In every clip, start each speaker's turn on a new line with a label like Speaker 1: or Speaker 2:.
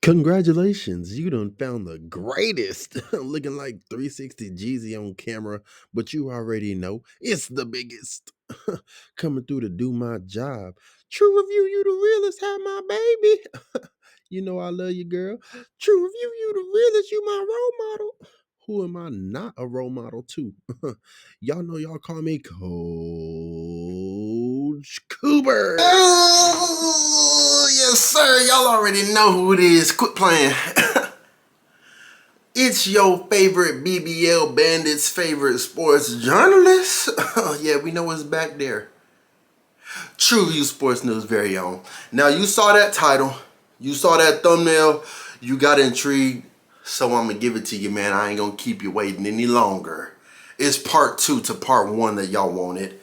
Speaker 1: Congratulations, you done found the greatest. Looking like 360 Jeezy on camera, but you already know it's the biggest. Coming through to do my job. True review, you the realest, have my baby. You know I love you, girl. True review, you the realest, you my role model. Who am I not a role model to? Y'all know y'all call me Coach Cooper.
Speaker 2: Oh, yes, sir. Y'all already know who it is. Quit playing. It's your favorite BBL Bandits' favorite sports journalist. Yeah, we know it's back there. True View Sports News very own. Now, you saw that title. You saw that thumbnail. You got intrigued. So I'm going to give it to you, man. I ain't going to keep you waiting any longer. It's part 2 to part 1 that y'all wanted.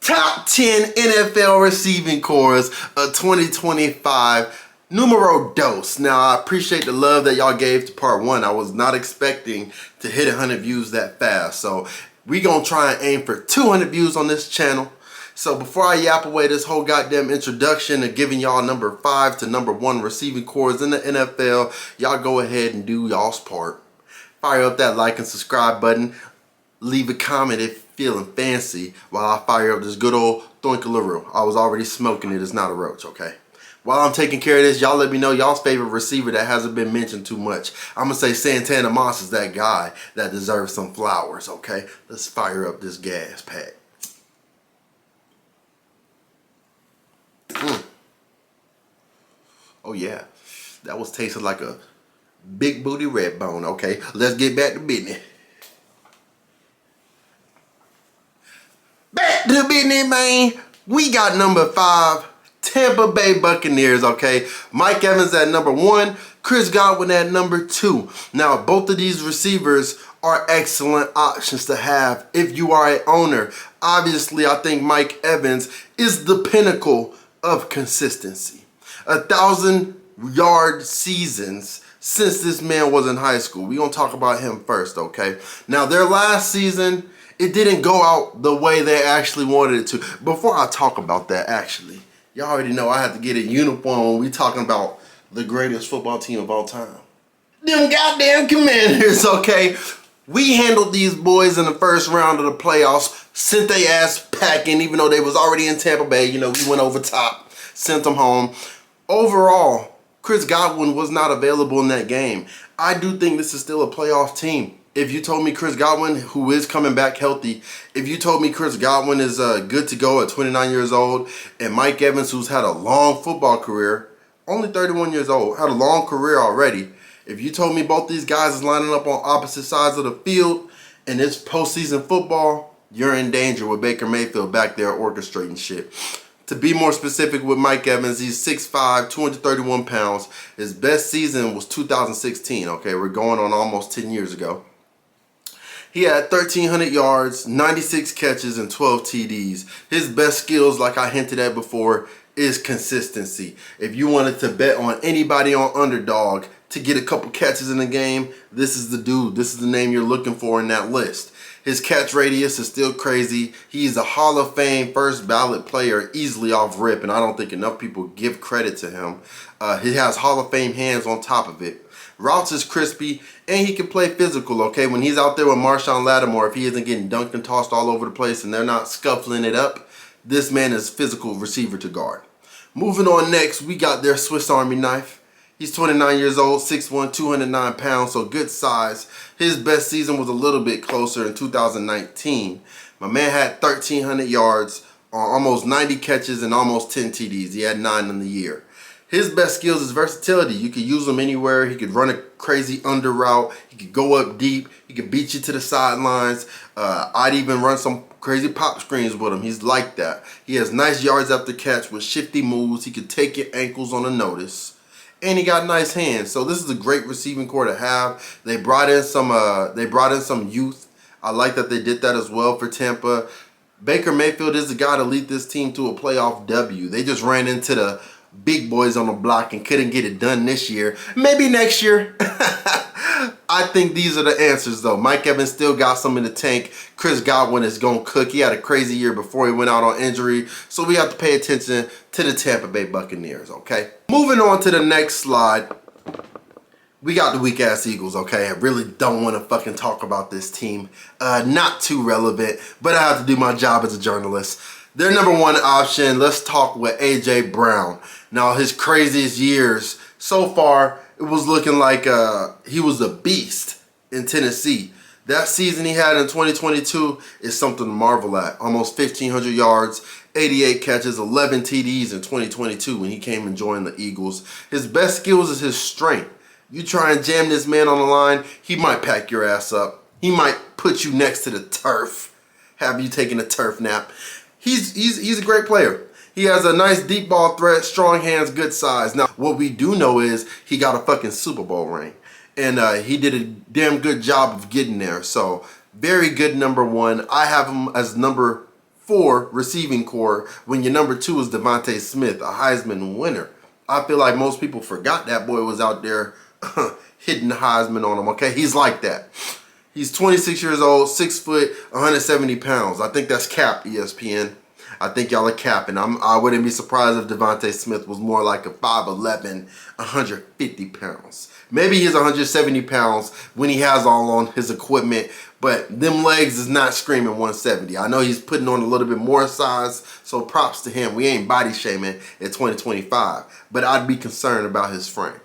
Speaker 2: Top 10 NFL receiving cores of 2025, numero dos. Now, I appreciate the love that y'all gave to part 1. I was not expecting to hit 100 views that fast. So we gonna try and aim for 200 views on this channel. So before I yap away this whole goddamn introduction of giving y'all number 5 to number 1 receiving cores in the NFL, y'all go ahead and do y'all's part. Fire up that like and subscribe button. Leave a comment if feeling fancy while I fire up this good old Thoinkaloo. I was already smoking it. It's not a roach, okay? While I'm taking care of this, y'all let me know y'all's favorite receiver that hasn't been mentioned too much. I'm going to say Santana Moss is that guy that deserves some flowers, okay? Let's fire up this gas pack. Oh, yeah. That was tasting like a big booty red bone, okay? Let's get back to business. Back to business, man. We got number 5, Tampa Bay Buccaneers, okay? Mike Evans at number 1, Chris Godwin at number 2. Now, both of these receivers are excellent options to have if you are an owner. Obviously, I think Mike Evans is the pinnacle of consistency. 1,000-yard seasons since this man was in high school. We're going to talk about him first, okay? Now, their last season, it didn't go out the way they actually wanted it to. Before I talk about that, actually, y'all already know I have to get a uniform when we talking about the greatest football team of all time. Them goddamn Commanders, okay? We handled these boys in the first round of the playoffs, sent they ass packing, even though they was already in Tampa Bay. You know, we went over top, sent them home. Overall, Chris Godwin was not available in that game. I do think this is still a playoff team. If you told me Chris Godwin, who is coming back healthy, if you told me Chris Godwin is good to go at 29 years old, and Mike Evans, who's had a long football career, only 31 years old, had a long career already, if you told me both these guys is lining up on opposite sides of the field and it's postseason football, you're in danger with Baker Mayfield back there orchestrating shit. To be more specific with Mike Evans, he's 6'5", 231 pounds. His best season was 2016, okay? We're going on almost 10 years ago. He had 1,300 yards, 96 catches, and 12 TDs. His best skills, like I hinted at before, is consistency. If you wanted to bet on anybody on underdog to get a couple catches in the game, this is the dude. This is the name you're looking for in that list. His catch radius is still crazy. He's a Hall of Fame first ballot player easily off rip, and I don't think enough people give credit to him. He has Hall of Fame hands on top of it. Routes is crispy, and he can play physical, okay? When he's out there with Marshawn Lattimore, if he isn't getting dunked and tossed all over the place and they're not scuffling it up, this man is physical receiver to guard. Moving on next, we got their Swiss Army knife. He's 29 years old, 6'1", 209 pounds, so good size. His best season was a little bit closer in 2019. My man had 1,300 yards, almost 90 catches, and almost 10 TDs. He had 9 in the year. His best skills is versatility. You could use him anywhere. He could run a crazy under route. He could go up deep. He could beat you to the sidelines. I'd even run some crazy pop screens with him. He's like that. He has nice yards after catch with shifty moves. He could take your ankles on a notice. And he got nice hands. So this is a great receiving core to have. They brought in some youth. I like that they did that as well for Tampa. Baker Mayfield is the guy to lead this team to a playoff W. They just ran into the big boys on the block and couldn't get it done this year. Maybe next year. I think these are the answers, though. Mike Evans still got some in the tank. Chris Godwin is going to cook. He had a crazy year before he went out on injury. So we have to pay attention to the Tampa Bay Buccaneers, okay? Moving on to the next slide. We got the weak ass Eagles, okay? I really don't want to fucking talk about this team. Not too relevant, but I have to do my job as a journalist. Their number one option, let's talk with AJ Brown. Now, his craziest years so far, it was looking like he was a beast in Tennessee. That season he had in 2022 is something to marvel at. Almost 1,500 yards, 88 catches, 11 TDs in 2022 when he came and joined the Eagles. His best skills is his strength. You try and jam this man on the line, he might pack your ass up. He might put you next to the turf, have you taking a turf nap. He's a great player. He has a nice deep ball threat, strong hands, good size. Now, what we do know is he got a fucking Super Bowl ring. And he did a damn good job of getting there. So, very good number one. I have him as number 4 receiving core when your number 2 is Devontae Smith, a Heisman winner. I feel like most people forgot that boy was out there hitting the Heisman on him, okay? He's like that. He's 26 years old, 6 foot, 170 pounds. I think that's cap, ESPN. I think y'all are capping. I wouldn't be surprised if Devontae Smith was more like a 5'11", 150 pounds. Maybe he's 170 pounds when he has all on his equipment, but them legs is not screaming 170. I know he's putting on a little bit more size, so props to him. We ain't body shaming in 2025, but I'd be concerned about his frame.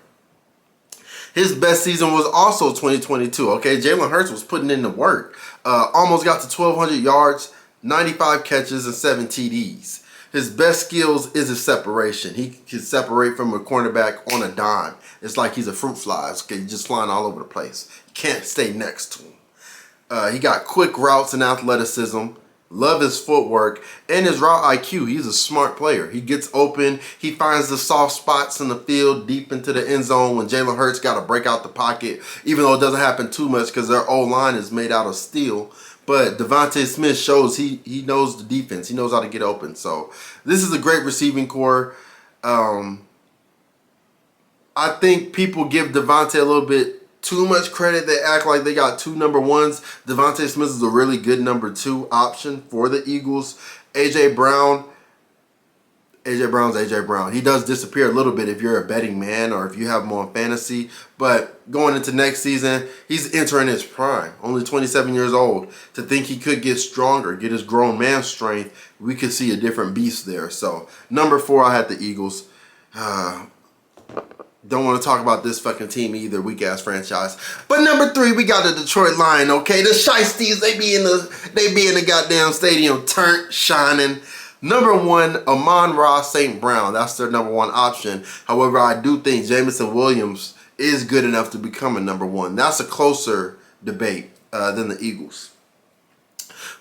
Speaker 2: His best season was also 2022, okay? Jalen Hurts was putting in the work. Almost got to 1,200 yards, 95 catches, and 7 TDs. His best skills is his separation. He can separate from a cornerback on a dime. It's like he's a fruit fly. It's okay, just flying all over the place. You can't stay next to him. He got quick routes and athleticism. Love his footwork and his route IQ. He's a smart player. He gets open. He finds the soft spots in the field deep into the end zone when Jalen Hurts got to break out the pocket, even though it doesn't happen too much because their O-line is made out of steel. But Devontae Smith shows he knows the defense. He knows how to get open. So this is a great receiving core. I think people give Devontae a little bit too much credit. They act like they got 2 number ones. Devontae Smith is a really good number 2 option for the Eagles. AJ Brown's AJ Brown. He does disappear a little bit if you're a betting man or if you have him on fantasy. But going into next season, he's entering his prime. Only 27 years old. To think he could get stronger, get his grown man strength, we could see a different beast there. So, number 4, I had the Eagles. Don't want to talk about this fucking team either, weak ass franchise. But number 3, we got the Detroit Lions, okay? The Shiesties, they be in the goddamn stadium, turnt, shining. Number 1, Amon-Ra St. Brown. That's their number 1 option. However, I do think Jameson Williams is good enough to become a number 1. That's a closer debate than the Eagles.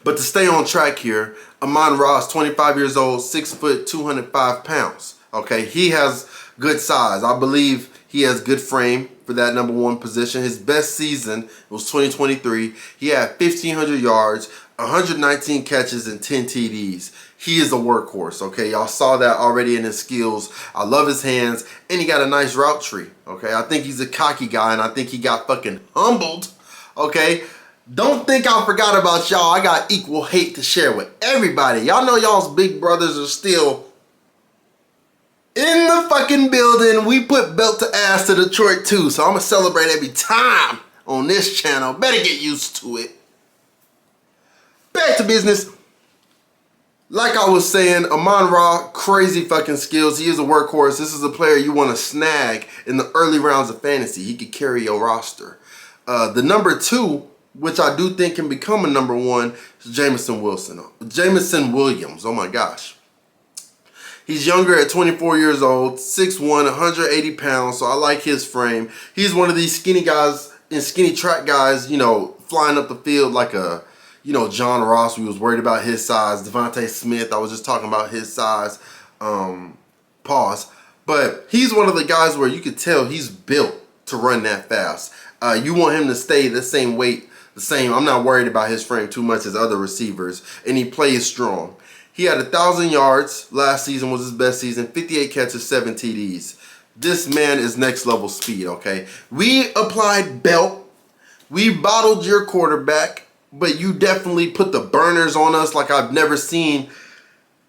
Speaker 2: But to stay on track here, Amon-Ra is 25 years old, 6 foot, 205 pounds. Okay, he has good size. I believe he has good frame for that number 1 position. His best season was 2023. He had 1,500 yards, 119 catches, and 10 TDs. He is a workhorse, okay? Y'all saw that already in his skills. I love his hands, and he got a nice route tree, okay? I think he's a cocky guy, and I think he got fucking humbled, okay? Don't think I forgot about y'all. I got equal hate to share with everybody. Y'all know y'all's big brothers are still in the fucking building. We put belt to ass to Detroit too, so I'm gonna celebrate every time on this channel. Better get used to it. Back to business. Like I was saying, Amon-Ra, crazy fucking skills. He is a workhorse. This is a player you want to snag in the early rounds of fantasy. He could carry your roster. The number 2, which I do think can become a number 1, is Jameson Williams. Oh my gosh. He's younger at 24 years old, 6'1", 180 pounds, so I like his frame. He's one of these skinny guys and skinny track guys, you know, flying up the field like a, you know, John Ross. We was worried about his size. Devontae Smith, I was just talking about his size. Pause. But he's one of the guys where you could tell he's built to run that fast. You want him to stay the same weight, the same. I'm not worried about his frame too much as other receivers, and he plays strong. He had 1,000 yards. Last season was his best season. 58 catches, 7 TDs. This man is next level speed, okay? We applied belt. We bottled your quarterback, but you definitely put the burners on us like I've never seen.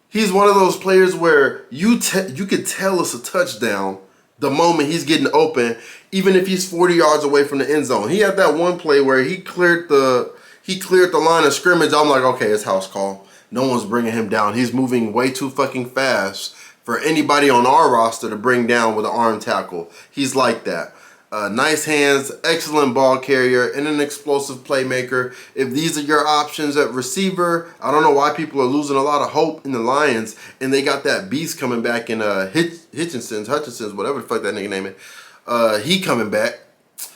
Speaker 2: He's one of those players where you could tell it's a touchdown the moment he's getting open, even if he's 40 yards away from the end zone. He had that one play where he cleared the line of scrimmage. I'm like, okay, it's house call. No one's bringing him down. He's moving way too fucking fast for anybody on our roster to bring down with an arm tackle. He's like that. Nice hands, excellent ball carrier, and an explosive playmaker. If these are your options at receiver, I don't know why people are losing a lot of hope in the Lions, and they got that beast coming back in Hutchinson's, whatever the fuck that nigga name it. He coming back.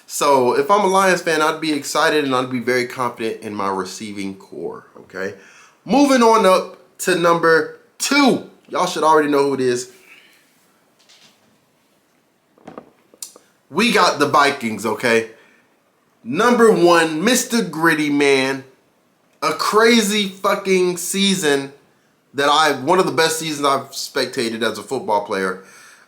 Speaker 2: So if I'm a Lions fan, I'd be excited and I'd be very confident in my receiving core, okay? Moving on up to number 2. Y'all should already know who it is. We got the Vikings, okay? Number 1, Mr. Gritty Man. A crazy fucking season one of the best seasons I've spectated as a football player.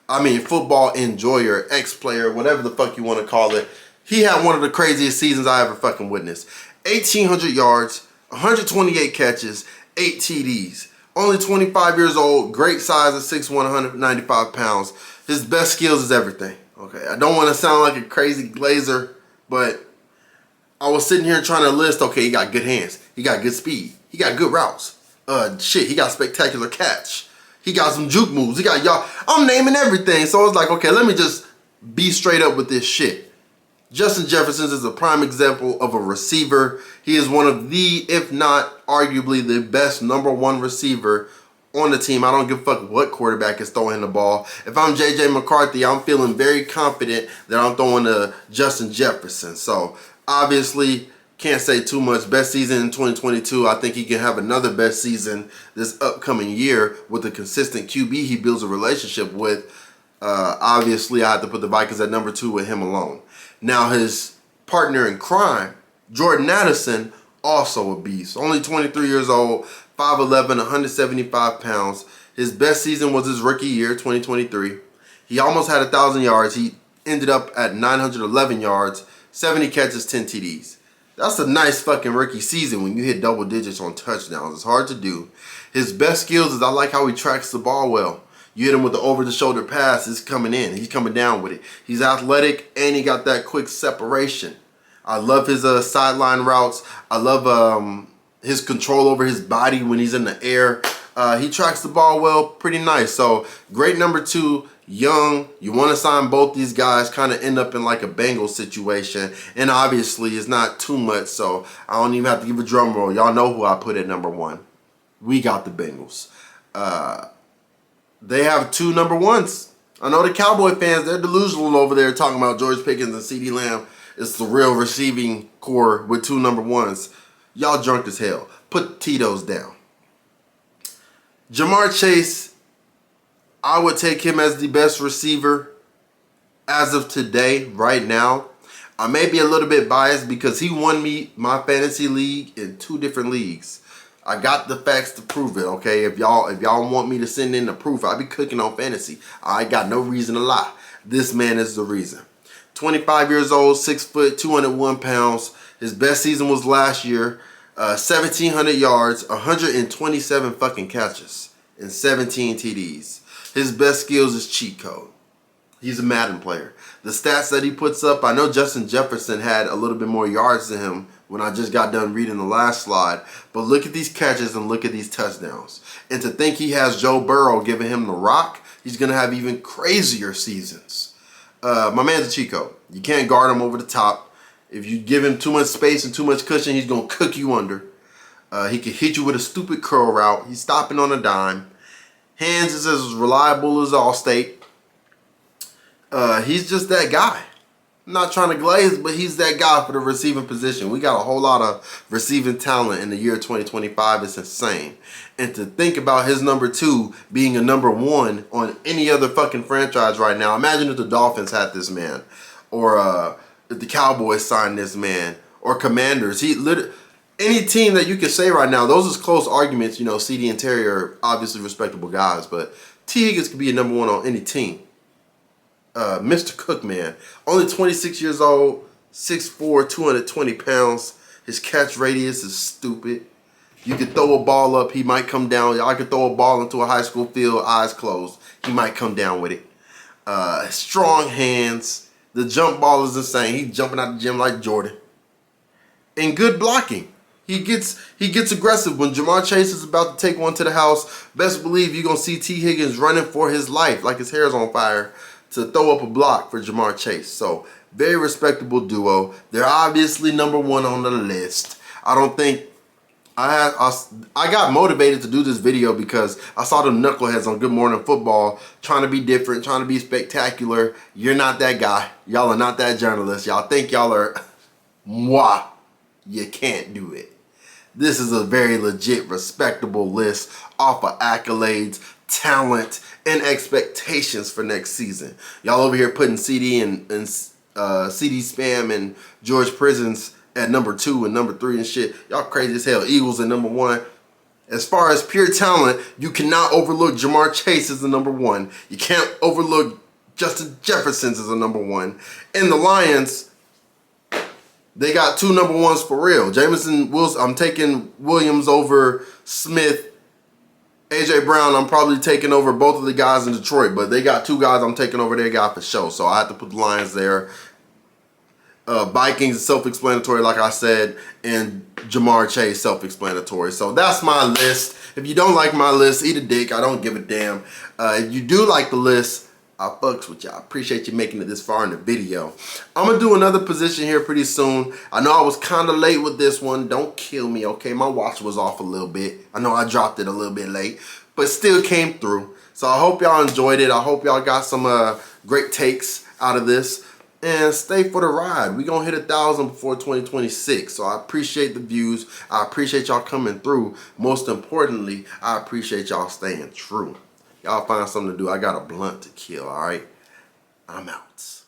Speaker 2: I mean, football enjoyer, ex-player, whatever the fuck you want to call it. He had one of the craziest seasons I ever fucking witnessed. 1,800 yards, 128 catches, 8 TDs. Only 25 years old, great size of 6'1", 195 pounds. His best skills is everything. Okay, I don't want to sound like a crazy glazer, but I was sitting here trying to list, okay, he got good hands. He got good speed. He got good routes. He got spectacular catch. He got some juke moves. He got y'all. I'm naming everything. So it's like, okay, let me just be straight up with this shit. Justin Jefferson is a prime example of a receiver. He is one of the, if not arguably the best number 1 receiver on the team. I don't give a fuck what quarterback is throwing the ball. If I'm JJ McCarthy, I'm feeling very confident that I'm throwing to Justin Jefferson. So obviously, can't say too much. Best season in 2022. I think he can have another best season this upcoming year with a consistent QB he builds a relationship with. Obviously, I have to put the Vikings at number 2 with him alone. Now, his partner in crime, Jordan Addison, also a beast. Only 23 years old, 5'11", 175 pounds. His best season was his rookie year, 2023. He almost had 1,000 yards. He ended up at 911 yards, 70 catches, 10 TDs. That's a nice fucking rookie season when you hit double digits on touchdowns. It's hard to do. His best skills is I like how he tracks the ball well. You hit him with the over-the-shoulder pass, it's coming in. He's coming down with it. He's athletic, and he got that quick separation. I love his sideline routes. I love his control over his body when he's in the air. He tracks the ball well, pretty nice. So, great number 2, young. You want to sign both these guys, kind of end up in like a Bengals situation. And obviously, it's not too much, so I don't even have to give a drum roll. Y'all know who I put at number 1. We got the Bengals. They have 2 number 1s. I know the Cowboy fans, they're delusional over there talking about George Pickens and CeeDee Lamb. It's the real receiving core with 2 number 1s. Y'all drunk as hell. Put Tito's down. Jamar Chase, I would take him as the best receiver as of today, right now. I may be a little bit biased because he won me my fantasy league in 2 different leagues. I got the facts to prove it, okay? If y'all want me to send in the proof, I'll be cooking on fantasy. I got no reason to lie. This man is the reason. 25 years old, 6 foot, 201 pounds. His best season was last year. 1,700 yards, 127 fucking catches, and 17 TDs. His best skills is cheat code. He's a Madden player. The stats that he puts up, I know Justin Jefferson had a little bit more yards than him when I just got done reading the last slide. But look at these catches and look at these touchdowns. And to think he has Joe Burrow giving him the rock, he's going to have even crazier seasons. My man's a cheat code. You can't guard him over the top. If you give him too much space and too much cushion, he's going to cook you under. He can hit you with a stupid curl route. He's stopping on a dime. Hands is as reliable as Allstate. He's just that guy. I'm not trying to glaze, but he's that guy for the receiving position. We got a whole lot of receiving talent in the year 2025. It's insane. And to think about his number 2 being a number 1 on any other fucking franchise right now. Imagine if the Dolphins had this man. Or if the Cowboys signed this man. Or Commanders. Any team that you could say right now, those is close arguments. You know, CD and Terry are obviously respectable guys. But T. Higgins could be a number 1 on any team. Mr. Cook, man. Only 26 years old, 6'4", 220 pounds. His catch radius is stupid. You could throw a ball up, he might come down. I could throw a ball into a high school field, eyes closed. He might come down with it. strong hands. The jump ball is insane. He's jumping out the gym like Jordan. And good blocking. He gets aggressive when Jamar Chase is about to take one to the house. Best believe you're gonna see T. Higgins running for his life, like his hair's on fire, to throw up a block for Jamar Chase. So very respectable duo. They're obviously number one on the list. I don't think I got motivated to do this video because I saw them knuckleheads on Good Morning Football trying to be different, trying to be spectacular. You're not that guy. Y'all are not that journalist. Y'all think y'all are moi. You can't do it. This is a very legit, respectable list off of accolades, talent, and expectations for next season. Y'all over here putting CD CD Spam and George Prisons at number 2 and number 3 and shit. Y'all crazy as hell. Eagles at number 1. As far as pure talent, you cannot overlook Jamar Chase as the number 1. You can't overlook Justin Jefferson as the number 1. And the Lions, they got 2 number 1s for real. Jameson Wilson, I'm taking Williams over Smith. AJ Brown, I'm probably taking over both of the guys in Detroit, but they got 2 guys I'm taking over their guy for sure. So I have to put the Lions there. Vikings is self-explanatory, like I said, and Jamar Chase self-explanatory. So that's my list. If you don't like my list, eat a dick. I don't give a damn. If you do like the list, I fucks with y'all. I appreciate you making it this far in the video. I'm gonna do another position here pretty soon. I know I was kind of late with this one. Don't kill me, okay? My watch was off a little bit. I know I dropped it a little bit late, but still came through. So I hope y'all enjoyed it. I hope y'all got some great takes out of this. And stay for the ride. We gonna hit 1,000 before 2026. So I appreciate the views. I appreciate y'all coming through. Most importantly, I appreciate y'all staying true. Y'all find something to do. I got a blunt to kill, all right? I'm out.